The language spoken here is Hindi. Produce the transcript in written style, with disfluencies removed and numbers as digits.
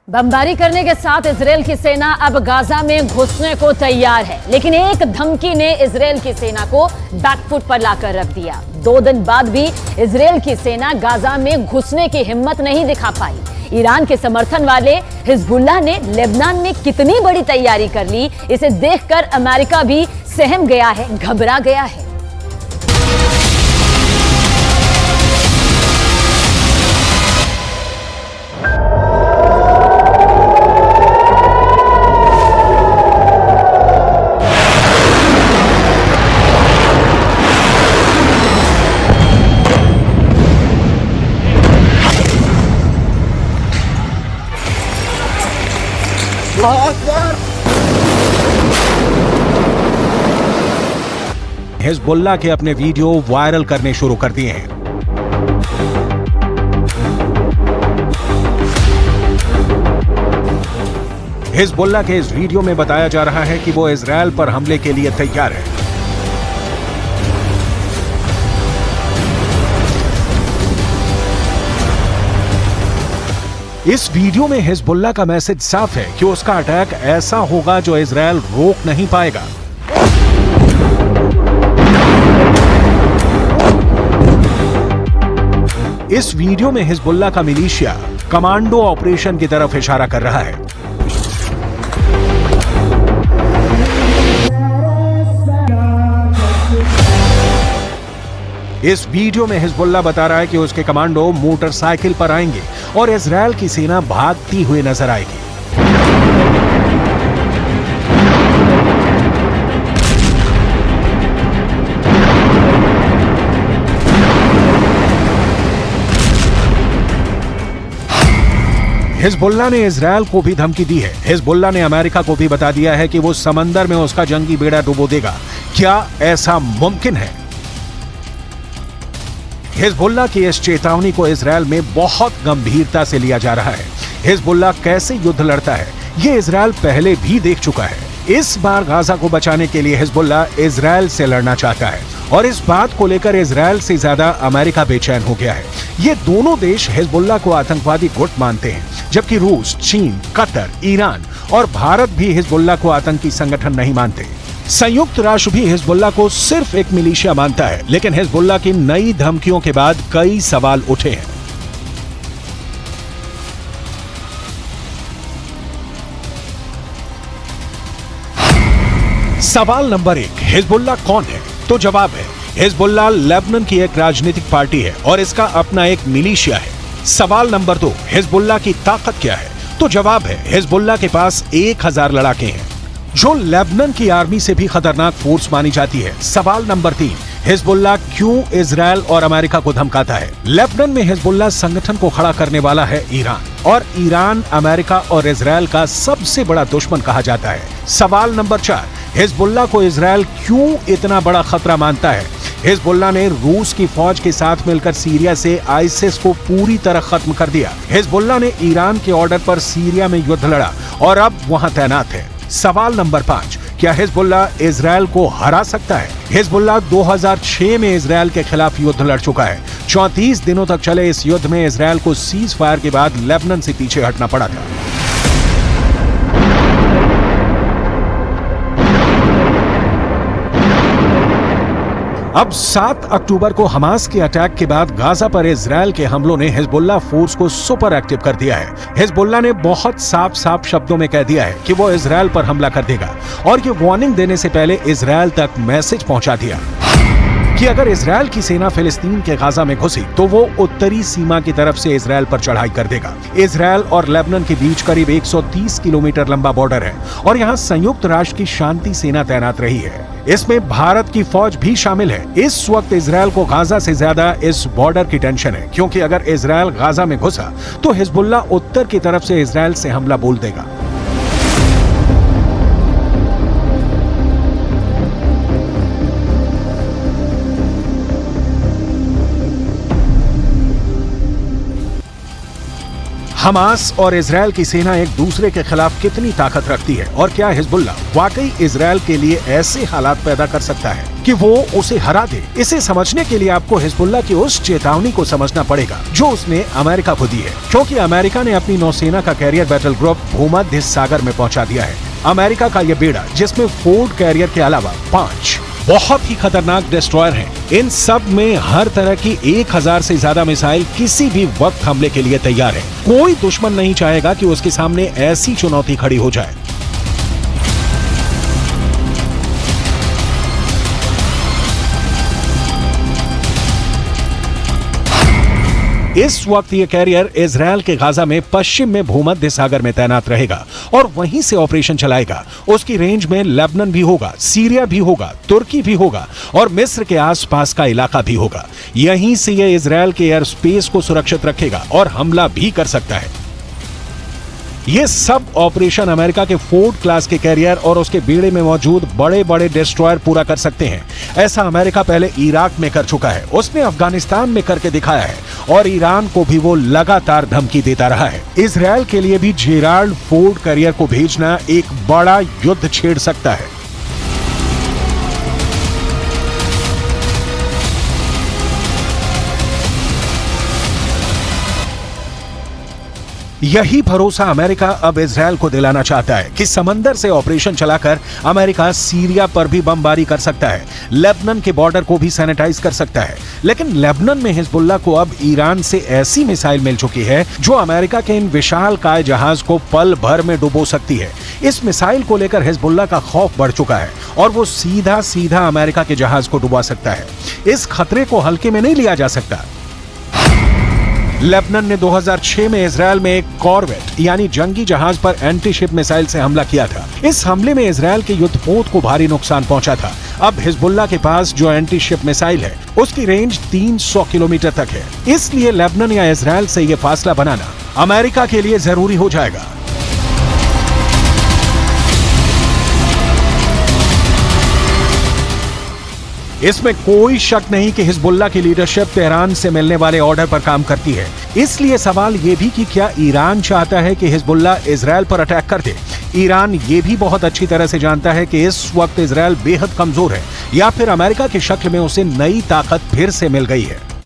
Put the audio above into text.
बमबारी करने के साथ इजरायल की सेना अब गाजा में घुसने को तैयार है, लेकिन एक धमकी ने इजरायल की सेना को बैकफुट पर लाकर रख दिया। 2 दिन बाद भी इजरायल की सेना गाजा में घुसने की हिम्मत नहीं दिखा पाई। ईरान के समर्थन वाले हिजबुल्लाह ने लेबनान में कितनी बड़ी तैयारी कर ली, इसे देखकर अमेरिका भी सहम गया है, घबरा गया है। हिजबुल्लाह के अपने वीडियो वायरल करने शुरू कर दिए हैं। हिजबुल्लाह के इस वीडियो में बताया जा रहा है कि वो इजरायल पर हमले के लिए तैयार है। इस वीडियो में हिजबुल्लाह का मैसेज साफ है कि उसका अटैक ऐसा होगा जो इजरायल रोक नहीं पाएगा। इस वीडियो में हिजबुल्लाह का मिलिशिया कमांडो ऑपरेशन की तरफ इशारा कर रहा है। इस वीडियो में हिजबुल्लाह बता रहा है कि उसके कमांडो मोटरसाइकिल पर आएंगे और इजरायल की सेना भागती हुई नजर आएगी। हिजबुल्लाह ने इजरायल को भी धमकी दी है। हिजबुल्लाह ने अमेरिका को भी बता दिया है कि वो समंदर में उसका जंगी बेड़ा डुबो देगा। क्या ऐसा मुमकिन है? हिजबुल्लाह की इस चेतावनी को इजरायल में बहुत गंभीरता से लिया जा रहा है। हिजबुल्लाह कैसे युद्ध लड़ता है, ये इजरायल पहले भी देख चुका है। इस बार गाजा को बचाने के लिए हिजबुल्लाह इजरायल से लड़ना चाहता है और इस बात को लेकर इजरायल से ज्यादा अमेरिका बेचैन हो गया है। ये दोनों देश हिजबुल्लाह को आतंकवादी गुट मानते हैं, जबकि रूस, चीन, कतर, ईरान और भारत भी हिजबुल्लाह को आतंकी संगठन नहीं मानते। संयुक्त राष्ट्र भी हिजबुल्लाह को सिर्फ एक मिलिशिया मानता है, लेकिन हिजबुल्लाह की नई धमकियों के बाद कई सवाल उठे हैं। सवाल नंबर 1, हिजबुल्लाह कौन है? तो जवाब है, हिजबुल्लाह लेबनान की एक राजनीतिक पार्टी है और इसका अपना एक मिलिशिया है। सवाल नंबर 2, हिजबुल्लाह की ताकत क्या है? तो जवाब है, हिजबुल्लाह के पास 1000 लड़ाके हैं, जो लेबनान की आर्मी से भी खतरनाक फोर्स मानी जाती है। सवाल नंबर 3, हिजबुल्लाह क्यों इजरायल और अमेरिका को धमकाता है? लेबनान में हिजबुल्लाह संगठन को खड़ा करने वाला है ईरान, और ईरान अमेरिका और इजरायल का सबसे बड़ा दुश्मन कहा जाता है। सवाल नंबर 4, हिजबुल्लाह को इजरायल क्यों इतना बड़ा खतरा मानता है? हिजबुल्लाह ने रूस की फौज के साथ मिलकर सीरिया से आईसिस को पूरी तरह खत्म कर दिया। हिजबुल्लाह ने ईरान के ऑर्डर पर सीरिया में युद्ध लड़ा और अब वहां तैनात है। सवाल नंबर 5, क्या हिजबुल्लाह इजरायल को हरा सकता है? हिजबुल्लाह 2006 में इजरायल के खिलाफ युद्ध लड़ चुका है। 34 दिनों तक चले इस युद्ध में इजरायल को सीज फायर के बाद लेबनान से पीछे हटना पड़ा था। अब 7 अक्टूबर को हमास के अटैक के बाद गाजा पर इजरायल के हमलों ने हिजबुल्लाह फोर्स को सुपर एक्टिव कर दिया है। हिजबुल्लाह ने बहुत साफ शब्दों में कह दिया है कि वो इजरायल पर हमला कर देगा, और ये वार्निंग देने से पहले इजरायल तक मैसेज पहुंचा दिया कि अगर इजरायल की सेना फिलिस्तीन के गाजा में घुसी तो वो उत्तरी सीमा की तरफ से इजरायल पर चढ़ाई कर देगा। इजरायल और लेबनान के बीच करीब 130 किलोमीटर लंबा बॉर्डर है और यहाँ संयुक्त राष्ट्र की शांति सेना तैनात रही है। इसमें भारत की फौज भी शामिल है। इस वक्त इजरायल को गाजा से ज्यादा इस बॉर्डर की टेंशन है, क्योंकि अगर इजरायल गाजा में घुसा तो हिजबुल्लाह उत्तर की तरफ से इजरायल से हमला बोल देगा। हमास और इजराइल की सेना एक दूसरे के खिलाफ कितनी ताकत रखती है और क्या हिजबुल्लाह वाकई इजराइल के लिए ऐसे हालात पैदा कर सकता है कि वो उसे हरा दे। इसे समझने के लिए आपको हिजबुल्लाह की उस चेतावनी को समझना पड़ेगा जो उसने अमेरिका को दी है, क्योंकि अमेरिका ने अपनी नौसेना का कैरियर बैटल ग्रुप भूमध्य सागर में पहुंचा दिया है। अमेरिका का यह बेड़ा, जिसमें फोर्ड कैरियर के अलावा 5 बहुत ही खतरनाक डिस्ट्रॉयर हैं। इन सब में हर तरह की 1000 से ज्यादा मिसाइल किसी भी वक्त हमले के लिए तैयार है। कोई दुश्मन नहीं चाहेगा कि उसके सामने ऐसी चुनौती खड़ी हो जाए। इस वक्त ये कैरियर इजराइल के गाजा में पश्चिम में भूमध्य सागर में तैनात रहेगा और वहीं से ऑपरेशन चलाएगा। उसकी रेंज में लेबनान भी होगा, सीरिया भी होगा, तुर्की भी होगा और मिस्र के आसपास का इलाका भी होगा। यहीं से ये इजराइल के एयर स्पेस को सुरक्षित रखेगा और हमला भी कर सकता है। ये सब ऑपरेशन अमेरिका के फोर्ड क्लास के कैरियर और उसके बेड़े में मौजूद बड़े बड़े डिस्ट्रॉयर पूरा कर सकते हैं। ऐसा अमेरिका पहले इराक में कर चुका है, उसने अफगानिस्तान में करके दिखाया है और ईरान को भी वो लगातार धमकी देता रहा है। इजराइल के लिए भी जेराल्ड फोर्ड कैरियर को भेजना एक बड़ा युद्ध छेड़ सकता है। यही भरोसा अमेरिका अब इजराइल को दिलाना चाहता है कि समंदर से ऑपरेशन चलाकर अमेरिका सीरिया पर भी बमबारी कर सकता है, लेबनान के बॉर्डर को भी सैनिटाइज कर सकता है। लेकिन लेबनान में हिजबुल्लाह को अब ईरान से ऐसी मिसाइल मिल चुकी है जो अमेरिका के इन विशालकाय जहाज को पल भर में डुबो सकती है। इस मिसाइल को लेकर हिजबुल्लाह का खौफ बढ़ चुका है और वो सीधा सीधा अमेरिका के जहाज को डुबा सकता है। इस खतरे को हल्के में नहीं लिया जा सकता। लेबनान ने 2006 में इजराइल में एक कॉर्वेट यानी जंगी जहाज पर एंटी शिप मिसाइल से हमला किया था। इस हमले में इजराइल के युद्धपोत को भारी नुकसान पहुंचा था। अब हिजबुल्लाह के पास जो एंटी शिप मिसाइल है उसकी रेंज 300 किलोमीटर तक है। इसलिए लेबनान या इजराइल से यह फासला बनाना अमेरिका के लिए जरूरी हो जाएगा। इसमें कोई शक नहीं कि हिजबुल्लाह की लीडरशिप तेहरान से मिलने वाले ऑर्डर पर काम करती है। इसलिए सवाल यह भी कि क्या ईरान चाहता है कि हिजबुल्लाह इजराइल पर अटैक कर दे। ईरान ये भी बहुत अच्छी तरह से जानता है कि इस वक्त इजराइल बेहद कमजोर है या फिर अमेरिका की शक्ल में उसे नई ताकत फिर से मिल गई है।